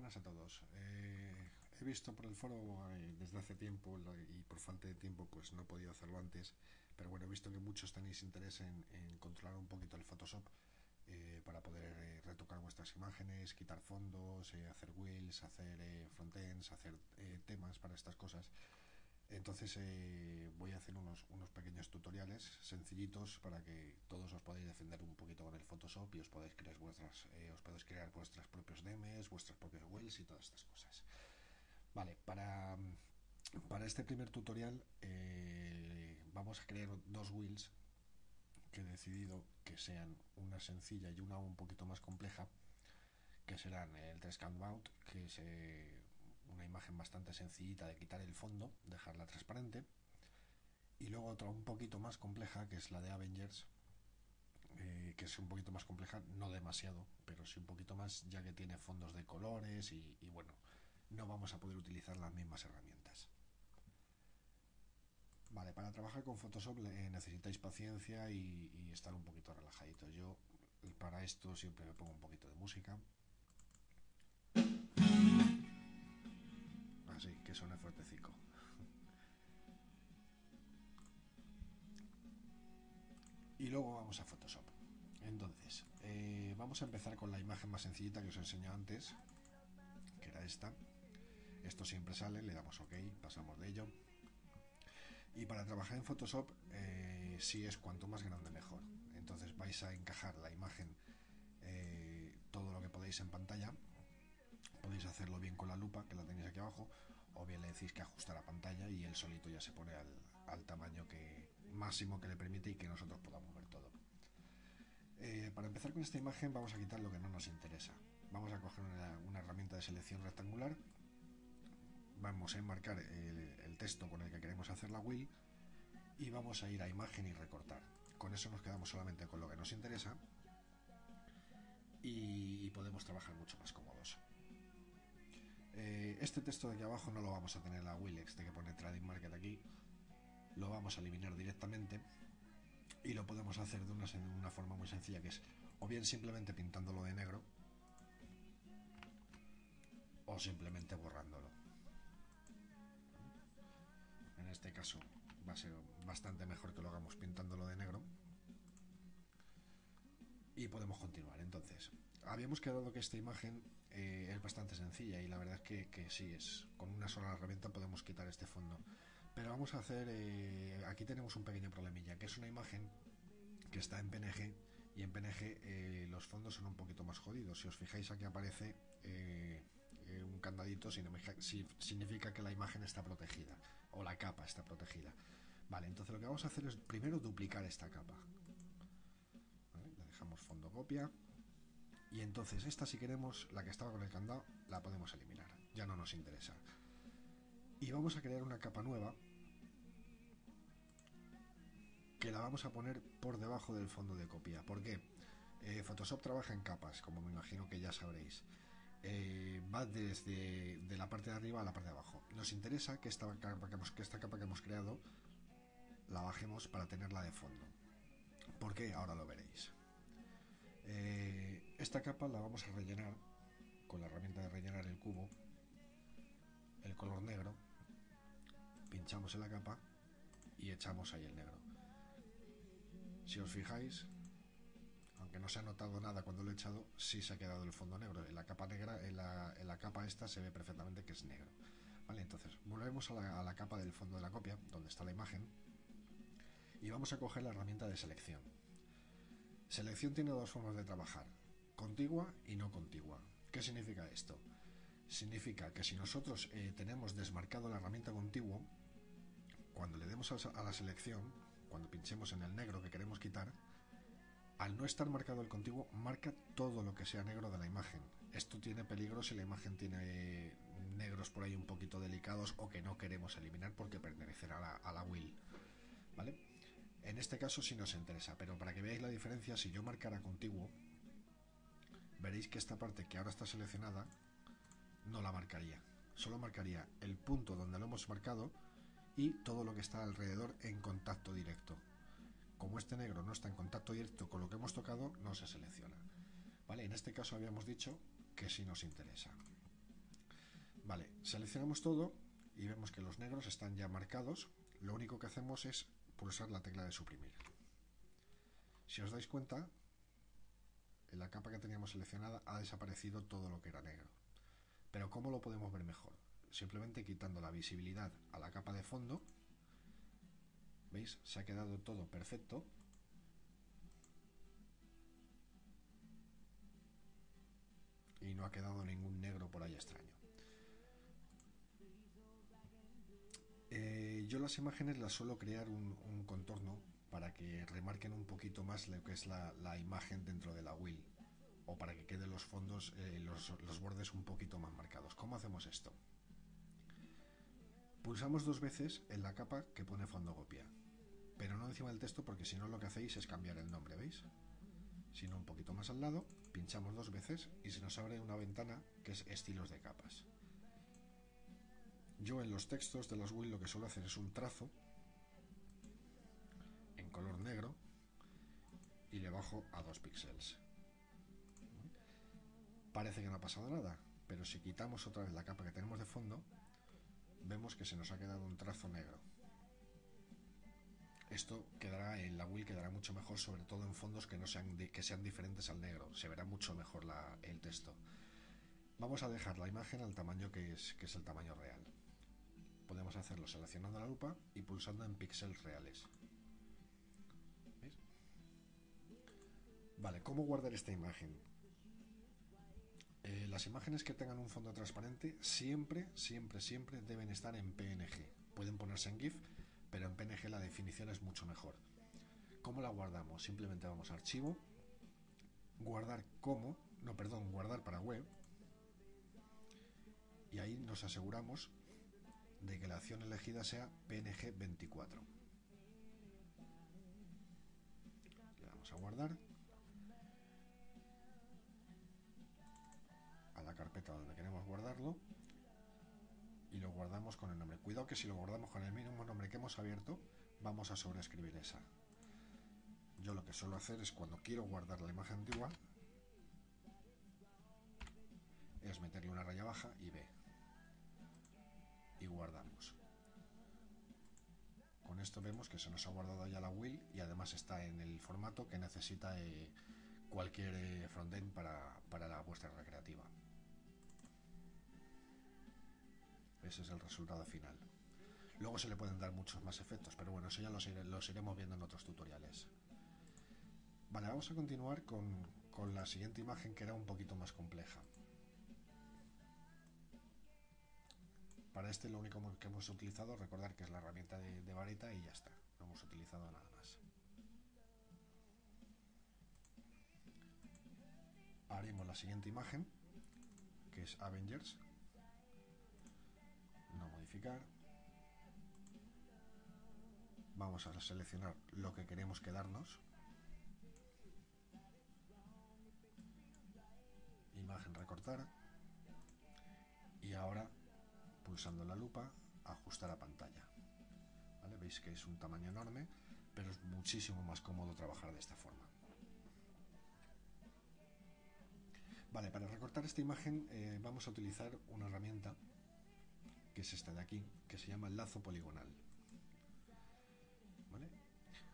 buenas a todos. He visto por el foro desde hace tiempo y por falta de tiempo pues no he podido hacerlo antes, pero bueno, he visto que muchos tenéis interés en controlar un poquito el Photoshop para poder retocar vuestras imágenes, quitar fondos, hacer wheels, hacer frontends, hacer temas para estas cosas. Entonces voy a hacer unos pequeños tutoriales sencillitos para que todos os podáis defender un poquito con el Photoshop y os podáis crear vuestras propios DMs, vuestras propias wheels y todas estas cosas. Vale, para este primer tutorial vamos a crear dos wheels que he decidido que sean una sencilla y una un poquito más compleja, que serán el 3 Countdown, que es una imagen bastante sencillita de quitar el fondo, dejarla transparente, y luego otra un poquito más compleja, que es la de Avengers, que es un poquito más compleja, no demasiado, pero sí un poquito más, ya que tiene fondos de colores y bueno, no vamos a poder utilizar las mismas herramientas. Vale, para trabajar con Photoshop necesitáis paciencia y estar un poquito relajaditos. Yo para esto siempre me pongo un poquito de música, así que suene fuertecico. Y luego vamos a Photoshop. Entonces, vamos a empezar con la imagen más sencillita que os he enseñado antes, que era esta. Esto siempre sale, le damos OK, pasamos de ello. Y para trabajar en Photoshop, sí es cuanto más grande mejor. Entonces vais a encajar la imagen, todo lo que podéis en pantalla. Podéis hacerlo bien con la lupa, que la tenéis aquí abajo, o bien le decís que ajusta la pantalla y él solito ya se pone al tamaño máximo que le permite y que nosotros podamos ver todo. Para empezar con esta imagen vamos a quitar lo que no nos interesa. Vamos a coger una herramienta de selección rectangular, vamos a enmarcar el texto con el que queremos hacer la wheel y vamos a ir a imagen y recortar. Con eso nos quedamos solamente con lo que nos interesa y podemos trabajar mucho más cómodos. Este texto de aquí abajo no lo vamos a tener en la wheel, este que pone Trading Market aquí, lo vamos a eliminar directamente y lo podemos hacer de una forma muy sencilla, que es o bien simplemente pintándolo de negro o simplemente borrándolo. En este caso va a ser bastante mejor que lo hagamos pintándolo de negro y podemos continuar. Entonces, habíamos quedado que esta imagen es bastante sencilla y la verdad es que sí, con una sola herramienta podemos quitar este fondo, pero vamos a hacer aquí tenemos un pequeño problemilla, que es una imagen que está en PNG y en PNG los fondos son un poquito más jodidos. Si os fijáis, aquí aparece un candadito, significa que la imagen está protegida o la capa está protegida. Vale, entonces lo que vamos a hacer es primero duplicar esta capa. ¿Vale? Le dejamos fondo copia y entonces esta, si queremos, la que estaba con el candado, la podemos eliminar, ya no nos interesa. Y vamos a crear una capa nueva que la vamos a poner por debajo del fondo de copia. ¿Por qué? Photoshop trabaja en capas, como me imagino que ya sabréis. Va desde de la parte de arriba a la parte de abajo. Nos interesa que esta capa que hemos creado la bajemos para tenerla de fondo. ¿Por qué? Ahora lo veréis. Esta capa la vamos a rellenar con la herramienta de rellenar el cubo, el color negro, pinchamos en la capa y echamos ahí el negro. Si os fijáis, aunque no se ha notado nada cuando lo he echado, sí se ha quedado el fondo negro. En la capa negra, en la capa esta se ve perfectamente que es negro. Vale, entonces volvemos a la capa del fondo de la copia, donde está la imagen, y vamos a coger la herramienta de selección. Selección tiene dos formas de trabajar, contigua y no contigua. ¿Qué significa esto? Significa que si nosotros tenemos desmarcado la herramienta contiguo, cuando le demos a la selección, cuando pinchemos en el negro que queremos quitar, al no estar marcado el contiguo, marca todo lo que sea negro de la imagen. Esto tiene peligro si la imagen tiene negros por ahí un poquito delicados o que no queremos eliminar porque pertenecerá a la wheel. ¿Vale? En este caso sí nos interesa, pero para que veáis la diferencia, si yo marcara contiguo, veréis que esta parte que ahora está seleccionada no la marcaría. Solo marcaría el punto donde lo hemos marcado y todo lo que está alrededor en contacto directo. Como este negro no está en contacto directo con lo que hemos tocado, no se selecciona. ¿Vale? En este caso habíamos dicho que sí nos interesa. Vale, seleccionamos todo y vemos que los negros están ya marcados. Lo único que hacemos es pulsar la tecla de suprimir. Si os dais cuenta, en la capa que teníamos seleccionada ha desaparecido todo lo que era negro. Pero ¿cómo lo podemos ver mejor? Simplemente quitando la visibilidad a la capa de fondo. ¿Veis? Se ha quedado todo perfecto. Y no ha quedado ningún negro por ahí extraño. Yo las imágenes las suelo crear un contorno para que remarquen un poquito más lo que es la imagen dentro de la wheel, o para que queden los fondos, los bordes un poquito más marcados. ¿Cómo hacemos esto? Pulsamos 2 veces en la capa que pone fotocopia, pero no encima del texto, porque si no lo que hacéis es cambiar el nombre, ¿veis? Sino un poquito más al lado, pinchamos 2 veces y se nos abre una ventana que es estilos de capas. Yo en los textos de las wheel lo que suelo hacer es un trazo en color negro y le bajo a 2 píxeles. Parece que no ha pasado nada, pero si quitamos otra vez la capa que tenemos de fondo, vemos que se nos ha quedado un trazo negro. Esto quedará en la wheel, quedará mucho mejor, sobre todo en fondos que sean diferentes al negro. Se verá mucho mejor el texto. Vamos a dejar la imagen al tamaño que es el tamaño real. Podemos hacerlo seleccionando la lupa y pulsando en píxeles reales. ¿Veis? Vale, ¿cómo guardar esta imagen? Las imágenes que tengan un fondo transparente siempre deben estar en PNG. Pueden ponerse en GIF, pero en PNG la definición es mucho mejor. ¿Cómo la guardamos? Simplemente vamos a archivo, guardar para web, y ahí nos aseguramos de que la acción elegida sea PNG 24. Le damos a guardar a la carpeta donde queremos guardarlo y lo guardamos con el nombre. Cuidado que si lo guardamos con el mismo nombre que hemos abierto, vamos a sobreescribir esa. Yo lo que suelo hacer es, cuando quiero guardar la imagen antigua, es meterle una raya baja y B, y guardamos. Con esto vemos que se nos ha guardado ya la wheel y además está en el formato que necesita cualquier frontend para la vuestra recreativa. Ese es el resultado final. Luego se le pueden dar muchos más efectos, pero bueno, eso ya los iremos viendo en otros tutoriales. Vale, vamos a continuar con la siguiente imagen, que era un poquito más compleja. Para lo único que hemos utilizado, recordar que es la herramienta de vareta, y ya está, no hemos utilizado nada más. Haremos la siguiente imagen, que es Avengers. No modificar. Vamos a seleccionar lo que queremos quedarnos. Imagen recortar. Y ahora, pulsando la lupa, ajustar a pantalla. ¿Vale? Veis que es un tamaño enorme, pero es muchísimo más cómodo trabajar de esta forma. Vale, para recortar esta imagen vamos a utilizar una herramienta, que es esta de aquí, que se llama lazo poligonal. ¿Vale?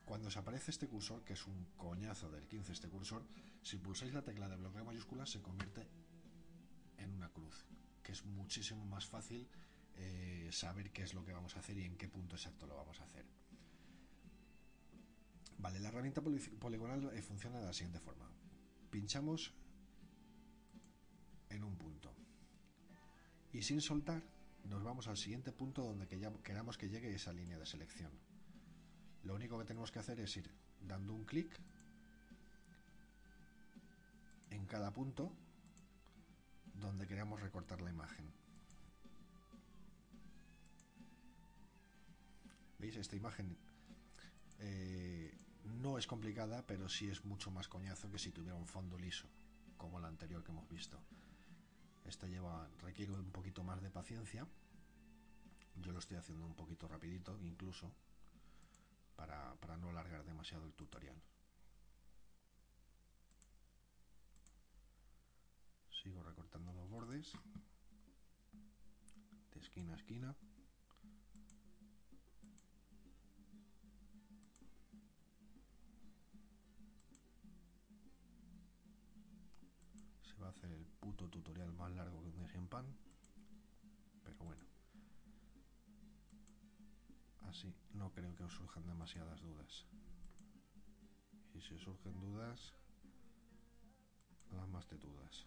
Cuando os aparece este cursor, que es un coñazo del 15 este cursor, si pulsáis la tecla de bloqueo mayúscula se convierte en una cruz, que es muchísimo más fácil saber qué es lo que vamos a hacer y en qué punto exacto lo vamos a hacer. Vale, la herramienta poligonal funciona de la siguiente forma. Pinchamos en un punto y sin soltar nos vamos al siguiente punto donde queramos que llegue esa línea de selección. Lo único que tenemos que hacer es ir dando un clic en cada punto donde queramos recortar la imagen. ¿Veis? Esta imagen no es complicada, pero sí es mucho más coñazo que si tuviera un fondo liso, como la anterior que hemos visto. Esta requiere un poquito más de paciencia. Yo lo estoy haciendo un poquito rapidito, incluso, para no alargar demasiado el tutorial. Sigo recortando los bordes. de esquina a esquina. Se va a hacer el puto tutorial más largo que un día sin pan, pero bueno, así no creo que os surjan demasiadas dudas. Y si os surgen dudas, las más tetudas.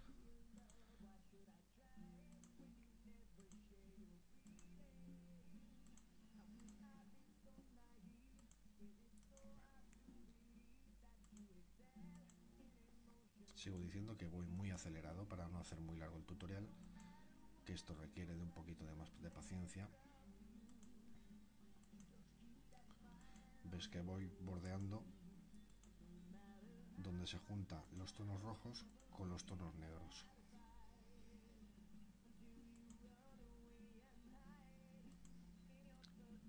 Sigo diciendo que voy muy acelerado para no hacer muy largo el tutorial, que esto requiere de un poquito de más de paciencia. Ves que voy bordeando donde se juntan los tonos rojos con los tonos negros.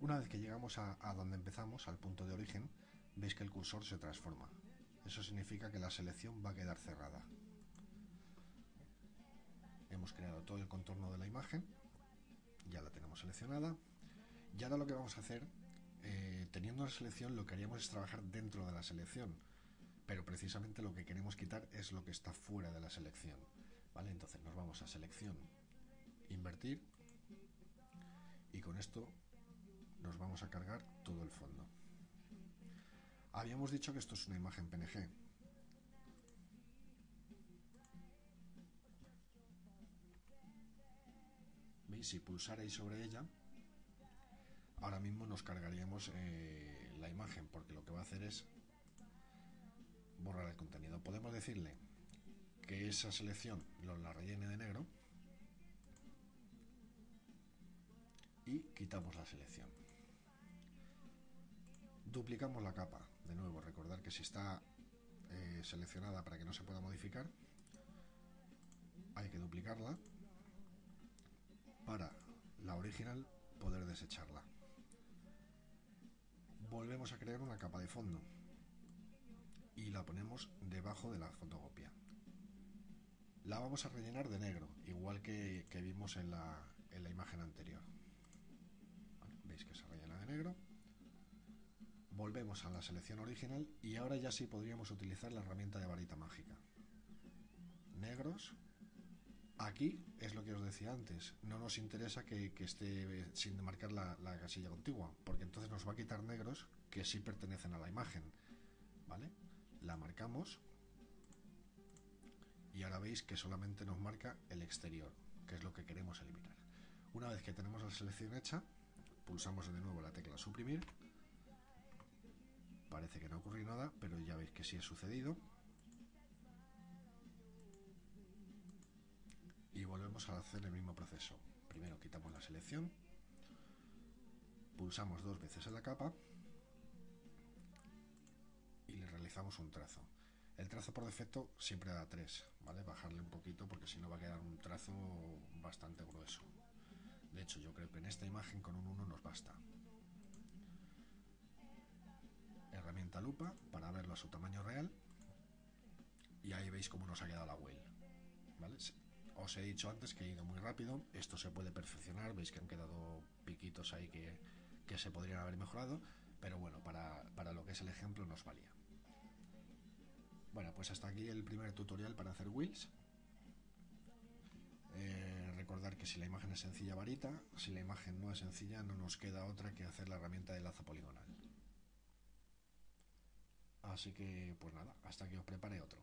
Una vez que llegamos a donde empezamos, al punto de origen, veis que el cursor se transforma. Eso significa que la selección va a quedar cerrada. Hemos creado todo el contorno de la imagen, ya la tenemos seleccionada, y ahora lo que vamos a hacer, teniendo la selección, lo que haríamos es trabajar dentro de la selección, pero precisamente lo que queremos quitar es lo que está fuera de la selección, ¿vale? Entonces nos vamos a selección, invertir, y con esto nos vamos a cargar todo el fondo. Habíamos dicho que esto es una imagen PNG. ¿Veis? Si pulsarais sobre ella, ahora mismo nos cargaríamos la imagen, porque lo que va a hacer es borrar el contenido. Podemos decirle que esa selección la rellene de negro y quitamos la selección. Duplicamos la capa. De nuevo, recordar que si está seleccionada para que no se pueda modificar, hay que duplicarla para la original poder desecharla. Volvemos a crear una capa de fondo y la ponemos debajo de la fotocopia. La vamos a rellenar de negro, igual que vimos en la imagen anterior. ¿Vale? Veis que se rellena de negro. Volvemos a la selección original y ahora ya sí podríamos utilizar la herramienta de varita mágica. Negros. Aquí es lo que os decía antes, no nos interesa que esté sin marcar la casilla contigua, porque entonces nos va a quitar negros que sí pertenecen a la imagen, ¿vale? La marcamos y ahora veis que solamente nos marca el exterior, que es lo que queremos eliminar. Una vez que tenemos la selección hecha, pulsamos de nuevo la tecla suprimir. Parece que no ocurrió nada, pero ya veis que sí ha sucedido. Y volvemos a hacer el mismo proceso. Primero quitamos la selección, pulsamos 2 veces en la capa y le realizamos un trazo. El trazo por defecto siempre da 3, ¿vale? Bajarle un poquito porque si no va a quedar un trazo bastante grueso. De hecho, yo creo que en esta imagen con un 1 nos basta. Herramienta lupa para verlo a su tamaño real y ahí veis cómo nos ha quedado la whale, ¿vale? Os he dicho antes que he ido muy rápido, esto se puede perfeccionar, veis que han quedado piquitos ahí que se podrían haber mejorado, pero bueno, para lo que es el ejemplo nos valía. Bueno, pues hasta aquí el primer tutorial para hacer wheels. Recordar que si la imagen es sencilla, varita; si la imagen no es sencilla, no nos queda otra que hacer la herramienta de lazo poligonal. Así que, pues nada, hasta que os prepare otro.